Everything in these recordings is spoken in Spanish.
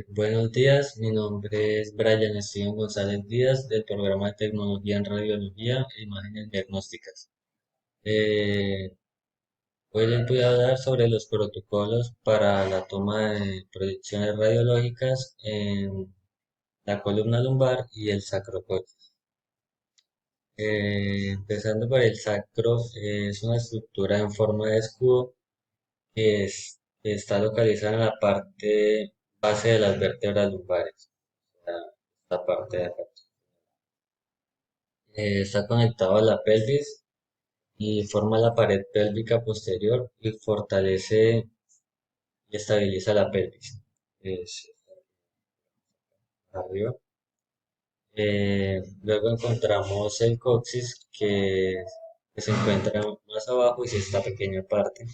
Buenos días, mi nombre es Brian Steven González Díaz del programa de Tecnología en Radiología e Imágenes Diagnósticas. Eh, Hoy les voy a hablar sobre los protocolos para la toma de proyecciones radiológicas en la columna lumbar y el sacrocoxis. Empezando por el sacro, es una estructura en forma de escudo que está localizada en la parte base de las vértebras lumbares. Esta parte de acá. Está conectado a la pelvis y forma la pared pélvica posterior y fortalece y estabiliza la pelvis. Es arriba. Luego encontramos el coxis que se encuentra más abajo y es esta pequeña parte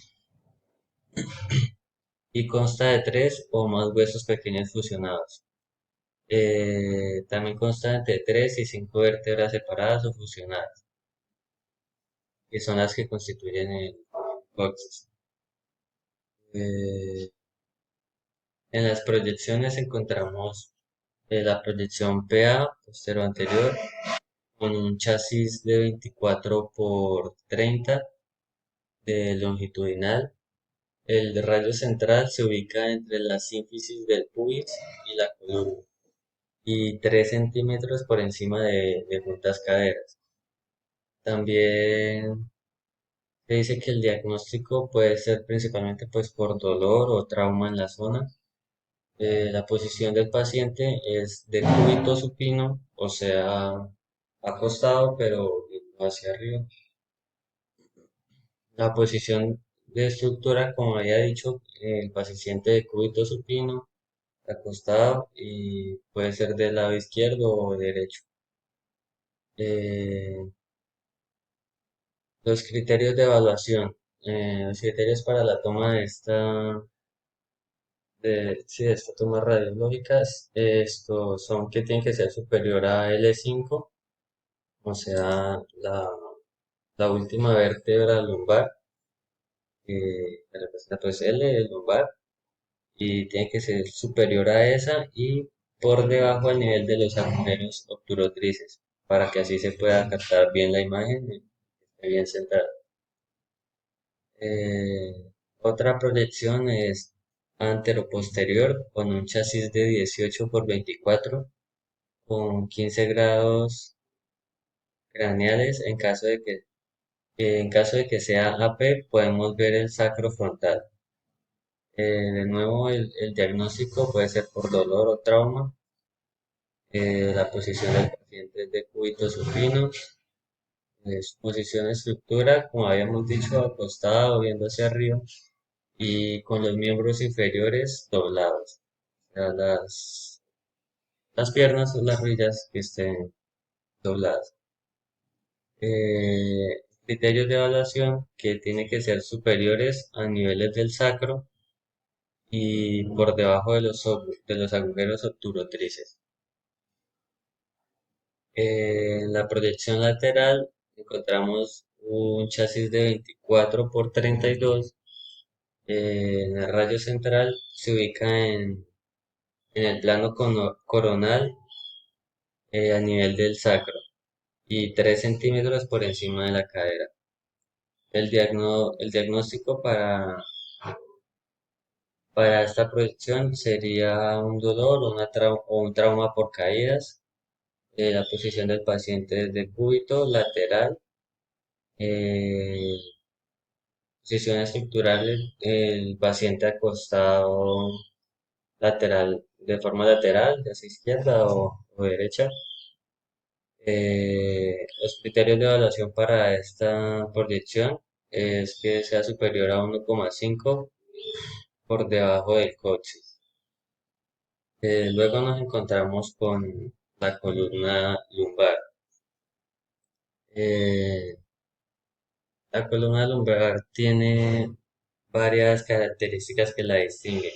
y consta de tres o más huesos pequeños fusionados. También consta de tres y cinco vértebras separadas o fusionadas, que son las que constituyen el coxis. Eh, En las proyecciones encontramos la proyección PA postero anterior con un chasis de 24 por 30 de longitudinal. El rayo central se ubica entre la sínfisis del pubis y la columna y 3 centímetros por encima de juntas caderas. También se dice que el diagnóstico puede ser principalmente pues por dolor o trauma en la zona. La posición del paciente es de cúbito supino, o sea, acostado pero no hacia arriba. La posición de estructura, como había dicho, el paciente de cúbito supino, acostado y puede ser del lado izquierdo o derecho. Eh, los criterios de evaluación. Los criterios para la toma sí, de esta toma radiológicas, estos son que tienen que ser superior a L5, o sea, la última vértebra lumbar, que representa pues L, el lumbar, y tiene que ser superior a esa y por debajo al nivel de los agujeros obturotrices, para que así se pueda captar bien la imagen y esté bien centrada. Otra proyección es antero-posterior con un chasis de 18 por 24 con 15 grados craneales. En caso de que sea AP, podemos ver el sacro frontal. De nuevo, el diagnóstico puede ser por dolor o trauma. La posición del paciente es de cúbito supino. Su posición de estructura, como habíamos dicho, acostado o viendo hacia arriba y con los miembros inferiores doblados. O sea, las piernas o las rodillas que estén dobladas. Criterios de evaluación que tienen que ser superiores a niveles del sacro y por debajo de los agujeros obturotrices. En la proyección lateral encontramos un chasis de 24 por 32. En el rayo central se ubica en el plano coronal a nivel del sacro y 3 centímetros por encima de la cadera. El diagnóstico para esta proyección sería un dolor o un trauma por caídas. La posición del paciente es de cúbito lateral. eh, Posición estructural, el paciente acostado lateral, de forma lateral, ya sea izquierda o derecha. Los criterios de evaluación para esta proyección es que sea superior a 1,5 por debajo del coxis. Luego nos encontramos con la columna lumbar. Eh, la columna lumbar tiene varias características que la distinguen.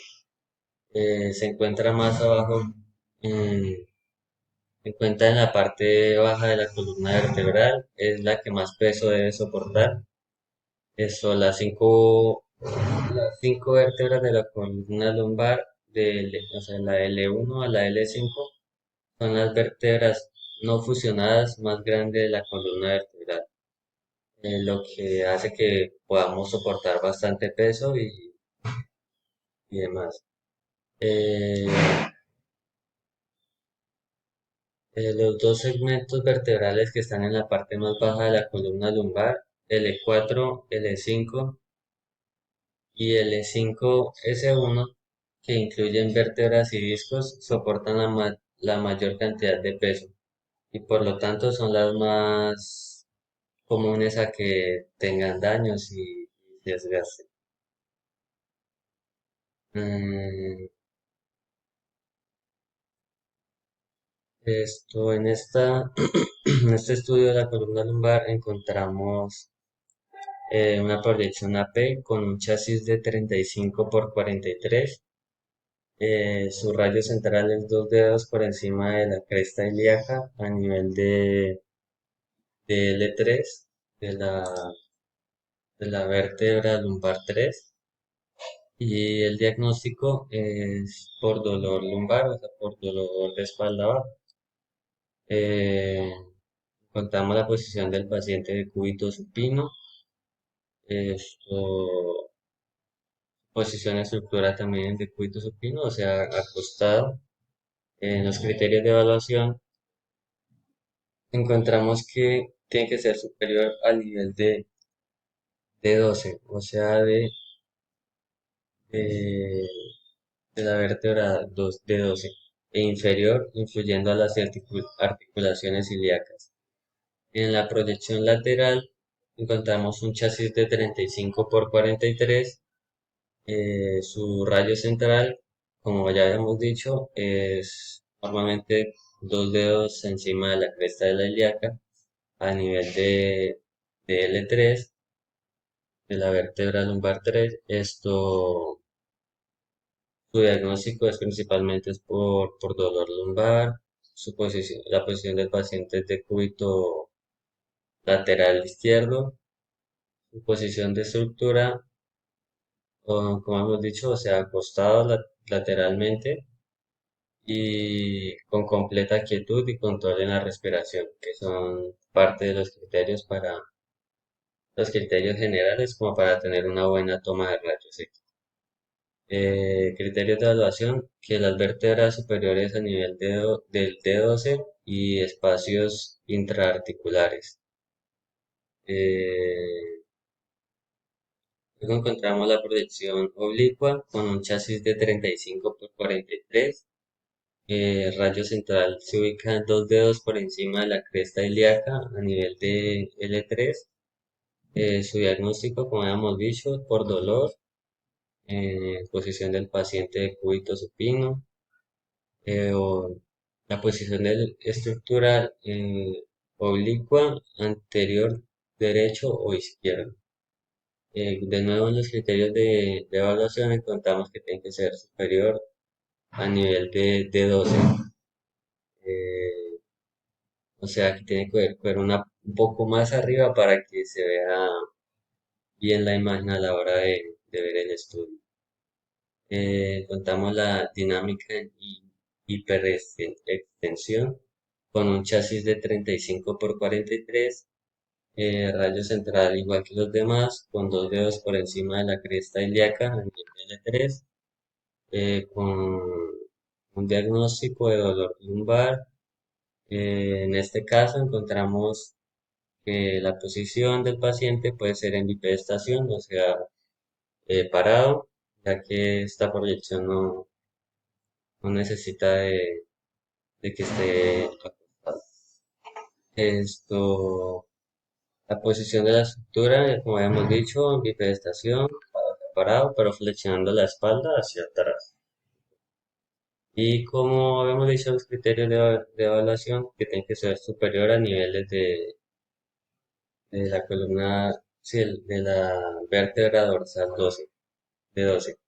Se encuentra más abajo, en- se encuentra en la parte baja de la columna vertebral, es la que más peso debe soportar. Las cinco vértebras de la columna lumbar o sea, la L1 a la L5 son las vértebras no fusionadas más grandes de la columna vertebral, lo que hace que podamos soportar bastante peso y demás. Eh, los dos segmentos vertebrales que están en la parte más baja de la columna lumbar, L4, L5 y L5S1, que incluyen vértebras y discos, soportan la mayor cantidad de peso y por lo tanto son las más comunes a que tengan daños y desgaste. Mm, en este estudio de la columna lumbar encontramos una proyección AP con un chasis de 35 por 43. Su radio central es 2 dedos por encima de la cresta ilíaca a nivel de L3 de la vértebra lumbar 3. Y el diagnóstico es por dolor lumbar, o sea, por dolor de espalda baja. Eh, Contamos la posición del paciente de cúbito supino. Esto, posición de estructura también de cúbito supino, o sea, acostado. En los criterios de evaluación encontramos que tiene que ser superior al nivel de 12, o sea, de, de la vértebra 2 de 12 e inferior, influyendo a las articulaciones ilíacas. En la proyección lateral encontramos un chasis de 35 por 43. Su radio central, como ya habíamos dicho, es normalmente 2 dedos encima de la cresta de la ilíaca a nivel de L3, de la vértebra lumbar 3. Su diagnóstico es principalmente por dolor lumbar. La posición del paciente es de cúbito lateral izquierdo. Su posición de estructura, como hemos dicho, o sea, acostado lateralmente y con completa quietud y control en la respiración, que son parte de los criterios generales como para tener una buena toma de rayos X. Criterios de evaluación, que las vértebras superiores a nivel del D12 y espacios intraarticulares. Eh, Luego encontramos la proyección oblicua con un chasis de 35 por 43. Radio central se ubica 2 dedos por encima de la cresta ilíaca a nivel de L3. Su diagnóstico, como habíamos dicho, por dolor, posición del paciente de cúbito supino, o la posición del estructural oblicua, anterior, derecho o izquierdo. De nuevo, en los criterios de evaluación encontramos que tiene que ser superior a nivel de 12. O sea, que tiene que ver un poco más arriba para que se vea bien la imagen a la hora de ver el estudio. Contamos la dinámica en hiperextensión con un chasis de 35 por 43, radio central igual que los demás, con 2 dedos por encima de la cresta ilíaca a nivel L3, con un diagnóstico de dolor lumbar. En este caso encontramos que la posición del paciente puede ser en bipedestación, o sea, parado, ya que esta proyección no necesita de que esté acostado. La posición de la estructura, como habíamos dicho, en bipedestación, parado, pero flexionando la espalda hacia atrás. Y como habíamos dicho, los criterios de evaluación que tienen que ser superior a niveles de la columna, sí, de la vértebra dorsal 12, de 12.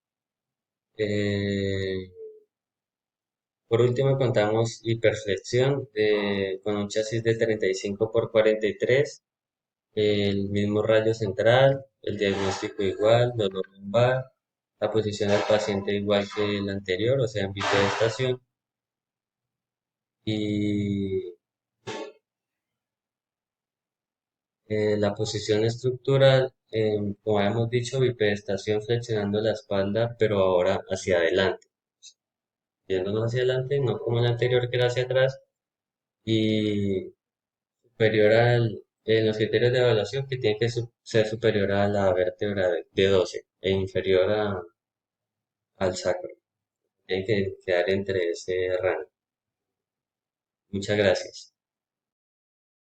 Eh, por último, contamos hiperflexión con un chasis de 35 por 43, el mismo radio central, el diagnóstico igual, dolor lumbar, la posición del paciente igual que la anterior, o sea, en bipedestación. Y la posición estructural, como habíamos dicho, bipedestación flexionando la espalda, pero ahora hacia adelante. Yéndonos hacia adelante, no como la anterior que era hacia atrás, y superior en los criterios de evaluación que tiene que ser superior a la vértebra de 12 e inferior al sacro. Tiene que quedar entre ese rango. Muchas gracias.